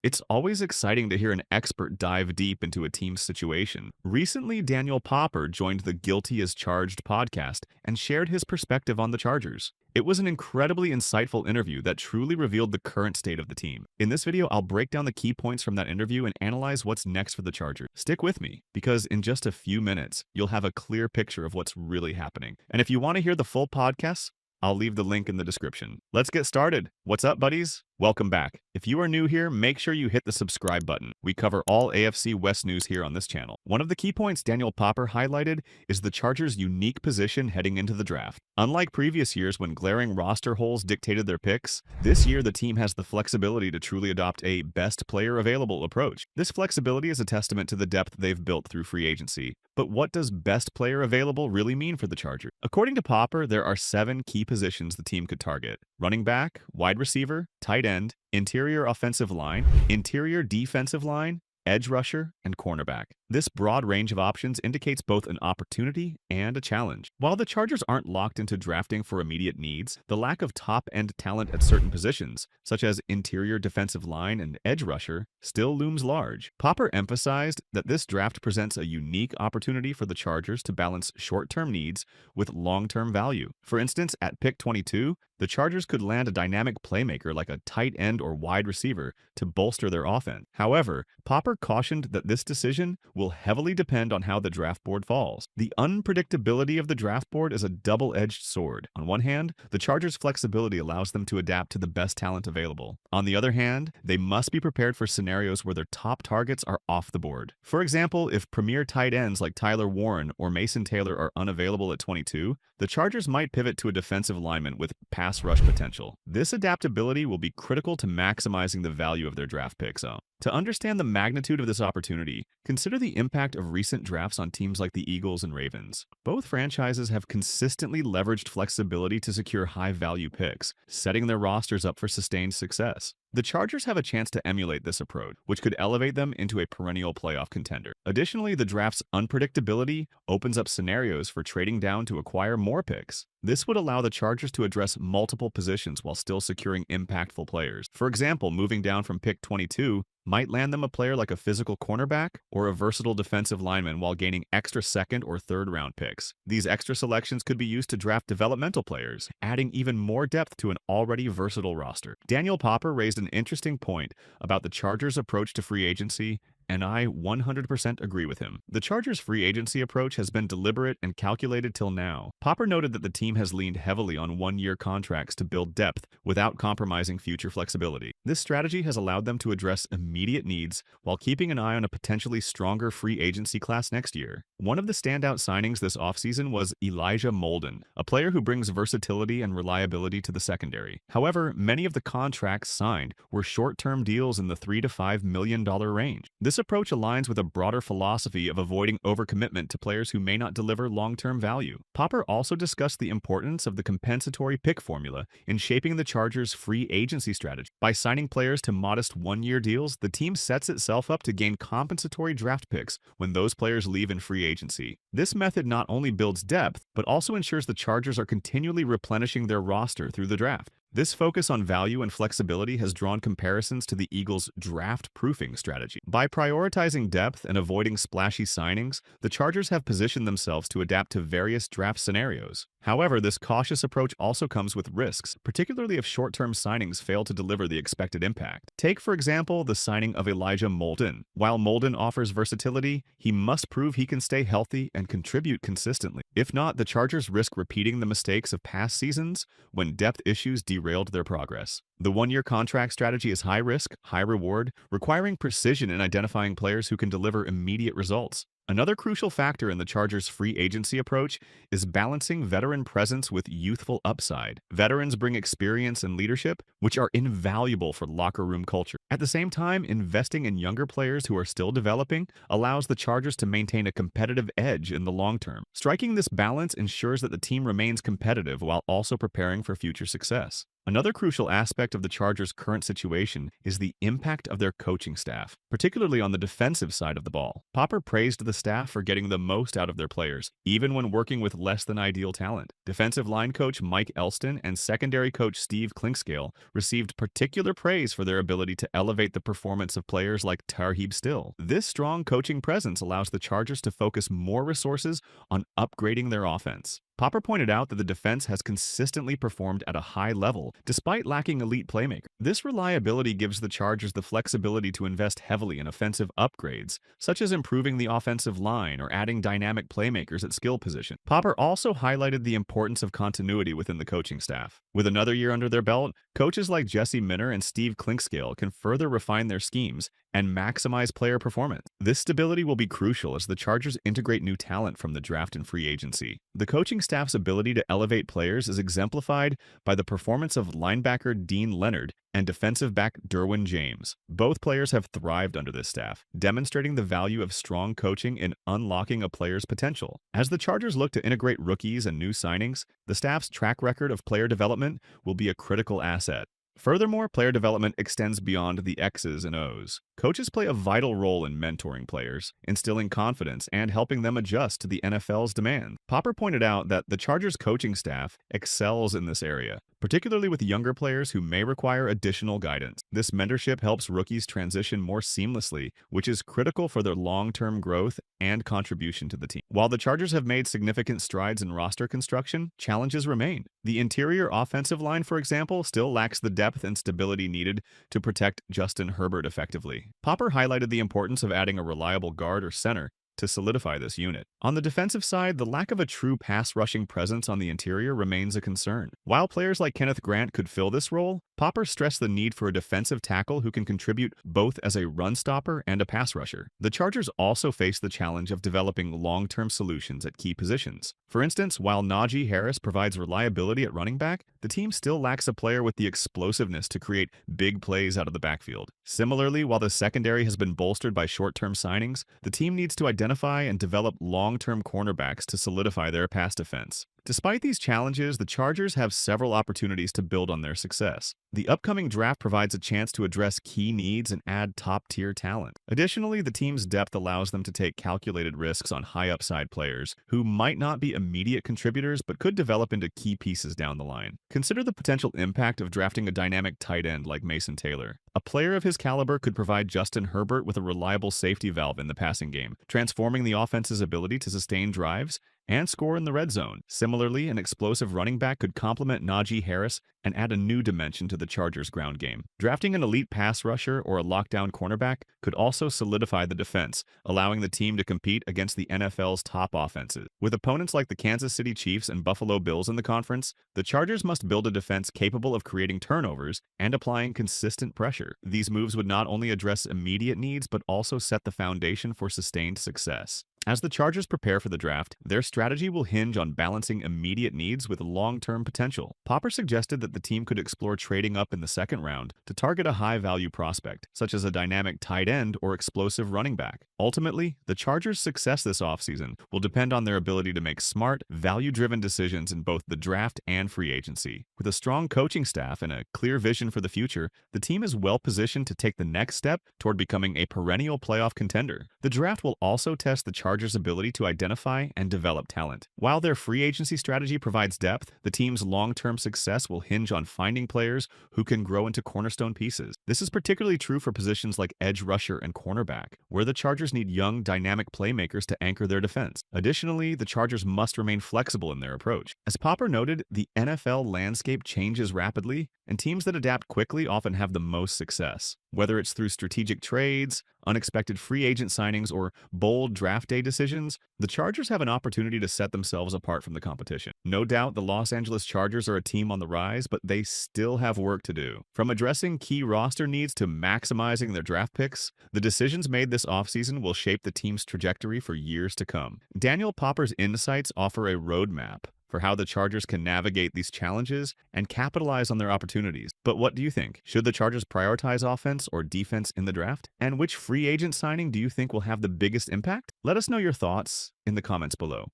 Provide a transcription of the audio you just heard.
It's always exciting to hear an expert dive deep into a team's situation. Recently, Daniel Popper joined the Guilty as Charged podcast and shared his perspective on the Chargers. It was an incredibly insightful interview that truly revealed the current state of the team. In this video, I'll break down the key points from that interview and analyze what's next for the Chargers. Stick with me, because in just a few minutes, you'll have a clear picture of what's really happening. And if you want to hear the full podcast, I'll leave the link in the description. Let's get started. What's up, buddies? Welcome back. If you are new here, make sure you hit the subscribe button. We cover all AFC West news here on this channel. One of the key points Daniel Popper highlighted is the Chargers' unique position heading into the draft. Unlike previous years when glaring roster holes dictated their picks, this year the team has the flexibility to truly adopt a best player available approach. This flexibility is a testament to the depth they've built through free agency. But what does best player available really mean for the Chargers? According to Popper, there are 7 key positions the team could target: running back, wide receiver, tight end, interior offensive line, interior defensive line, edge rusher, and cornerback. This broad range of options indicates both an opportunity and a challenge. While the Chargers aren't locked into drafting for immediate needs, the lack of top-end talent at certain positions, such as interior defensive line and edge rusher, still looms large. Popper emphasized that this draft presents a unique opportunity for the Chargers to balance short-term needs with long-term value. For instance, at pick 22, the Chargers could land a dynamic playmaker like a tight end or wide receiver to bolster their offense. However, Popper cautioned that this decision will heavily depend on how the draft board falls. The unpredictability of the draft board is a double-edged sword. On one hand, the Chargers' flexibility allows them to adapt to the best talent available. On the other hand, they must be prepared for scenarios where their top targets are off the board. For example, if premier tight ends like Tyler Warren or Mason Taylor are unavailable at 22, the Chargers might pivot to a defensive lineman with pass rush potential. This adaptability will be critical to maximizing the value of their draft picks. To understand the magnitude of this opportunity, consider the impact of recent drafts on teams like the Eagles and Ravens. Both franchises have consistently leveraged flexibility to secure high-value picks, setting their rosters up for sustained success. The Chargers have a chance to emulate this approach, which could elevate them into a perennial playoff contender. Additionally, the draft's unpredictability opens up scenarios for trading down to acquire more picks. This would allow the Chargers to address multiple positions while still securing impactful players. For example, moving down from pick 22 might land them a player like a physical cornerback or a versatile defensive lineman while gaining extra second or third round picks. These extra selections could be used to draft developmental players, adding even more depth to an already versatile roster. Daniel Popper raised an interesting point about the Chargers' approach to free agency, and I 100% agree with him. The Chargers' free agency approach has been deliberate and calculated till now. Popper noted that the team has leaned heavily on one-year contracts to build depth without compromising future flexibility. This strategy has allowed them to address immediate needs while keeping an eye on a potentially stronger free agency class next year. One of the standout signings this offseason was Elijah Molden, a player who brings versatility and reliability to the secondary. However, many of the contracts signed were short-term deals in the $3 to $5 million range. This approach aligns with a broader philosophy of avoiding overcommitment to players who may not deliver long-term value. Popper also discussed the importance of the compensatory pick formula in shaping the Chargers' free agency strategy. By signing players to modest one-year deals, the team sets itself up to gain compensatory draft picks when those players leave in free agency. This method not only builds depth, but also ensures the Chargers are continually replenishing their roster through the draft. This focus on value and flexibility has drawn comparisons to the Eagles' draft-proofing strategy. By prioritizing depth and avoiding splashy signings, the Chargers have positioned themselves to adapt to various draft scenarios. However, this cautious approach also comes with risks, particularly if short-term signings fail to deliver the expected impact. Take, for example, the signing of Elijah Molden. While Molden offers versatility, he must prove he can stay healthy and contribute consistently. If not, the Chargers risk repeating the mistakes of past seasons when depth issues derailed their progress. The one-year contract strategy is high risk, high reward, requiring precision in identifying players who can deliver immediate results. Another crucial factor in the Chargers' free agency approach is balancing veteran presence with youthful upside. Veterans bring experience and leadership, which are invaluable for locker room culture. At the same time, investing in younger players who are still developing allows the Chargers to maintain a competitive edge in the long term. Striking this balance ensures that the team remains competitive while also preparing for future success. Another crucial aspect of the Chargers' current situation is the impact of their coaching staff, particularly on the defensive side of the ball. Popper praised the staff for getting the most out of their players, even when working with less than ideal talent. Defensive line coach Mike Elston and secondary coach Steve Clinkscale received particular praise for their ability to elevate the performance of players like Tarheeb Still. This strong coaching presence allows the Chargers to focus more resources on upgrading their offense. Popper pointed out that the defense has consistently performed at a high level despite lacking elite playmakers. This reliability gives the Chargers the flexibility to invest heavily in offensive upgrades, such as improving the offensive line or adding dynamic playmakers at skill position. Popper also highlighted the importance of continuity within the coaching staff. With another year under their belt, coaches like Jesse Minner and Steve Clinkscale can further refine their schemes and maximize player performance. This stability will be crucial as the Chargers integrate new talent from the draft and free agency. The coaching staff's ability to elevate players is exemplified by the performance of linebacker Dean Leonard and defensive back Derwin James. Both players have thrived under this staff, demonstrating the value of strong coaching in unlocking a player's potential. As the Chargers look to integrate rookies and new signings, the staff's track record of player development will be a critical asset. Furthermore, player development extends beyond the X's and O's. Coaches play a vital role in mentoring players, instilling confidence, and helping them adjust to the NFL's demand. Popper pointed out that the Chargers' coaching staff excels in this area, particularly with younger players who may require additional guidance. This mentorship helps rookies transition more seamlessly, which is critical for their long-term growth and contribution to the team. While the Chargers have made significant strides in roster construction, challenges remain. The interior offensive line, for example, still lacks the depth and stability needed to protect Justin Herbert effectively. Popper highlighted the importance of adding a reliable guard or center to solidify this unit. On the defensive side, the lack of a true pass-rushing presence on the interior remains a concern. While players like Kenneth Grant could fill this role, Popper stressed the need for a defensive tackle who can contribute both as a run stopper and a pass rusher. The Chargers also face the challenge of developing long-term solutions at key positions. For instance, while Najee Harris provides reliability at running back, the team still lacks a player with the explosiveness to create big plays out of the backfield. Similarly, while the secondary has been bolstered by short-term signings, the team needs to identify and develop long-term cornerbacks to solidify their pass defense. Despite these challenges, the Chargers have several opportunities to build on their success. The upcoming draft provides a chance to address key needs and add top-tier talent. Additionally, the team's depth allows them to take calculated risks on high-upside players who might not be immediate contributors but could develop into key pieces down the line. Consider the potential impact of drafting a dynamic tight end like Mason Taylor. A player of his caliber could provide Justin Herbert with a reliable safety valve in the passing game, transforming the offense's ability to sustain drives and score in the red zone. Similarly, an explosive running back could complement Najee Harris and add a new dimension to the Chargers' ground game. Drafting an elite pass rusher or a lockdown cornerback could also solidify the defense, allowing the team to compete against the NFL's top offenses. With opponents like the Kansas City Chiefs and Buffalo Bills in the conference, the Chargers must build a defense capable of creating turnovers and applying consistent pressure. These moves would not only address immediate needs but also set the foundation for sustained success. As the Chargers prepare for the draft, their strategy will hinge on balancing immediate needs with long-term potential. Popper suggested that the team could explore trading up in the second round to target a high-value prospect, such as a dynamic tight end or explosive running back. Ultimately, the Chargers' success this offseason will depend on their ability to make smart, value-driven decisions in both the draft and free agency. With a strong coaching staff and a clear vision for the future, the team is well-positioned to take the next step toward becoming a perennial playoff contender. The draft will also test the Chargers' ability to identify and develop talent. While their free agency strategy provides depth, the team's long-term success will hinge on finding players who can grow into cornerstone pieces. This is particularly true for positions like edge rusher and cornerback, where the Chargers need young, dynamic playmakers to anchor their defense. Additionally, the Chargers must remain flexible in their approach. As Popper noted, the NFL landscape changes rapidly, and teams that adapt quickly often have the most success. Whether it's through strategic trades, unexpected free agent signings, or bold draft day decisions, the Chargers have an opportunity to set themselves apart from the competition. No doubt the Los Angeles Chargers are a team on the rise, but they still have work to do. From addressing key roster needs to maximizing their draft picks, the decisions made this offseason will shape the team's trajectory for years to come. Daniel Popper's insights offer a roadmap for how the Chargers can navigate these challenges and capitalize on their opportunities. But what do you think? Should the Chargers prioritize offense or defense in the draft? And which free agent signing do you think will have the biggest impact? Let us know your thoughts in the comments below.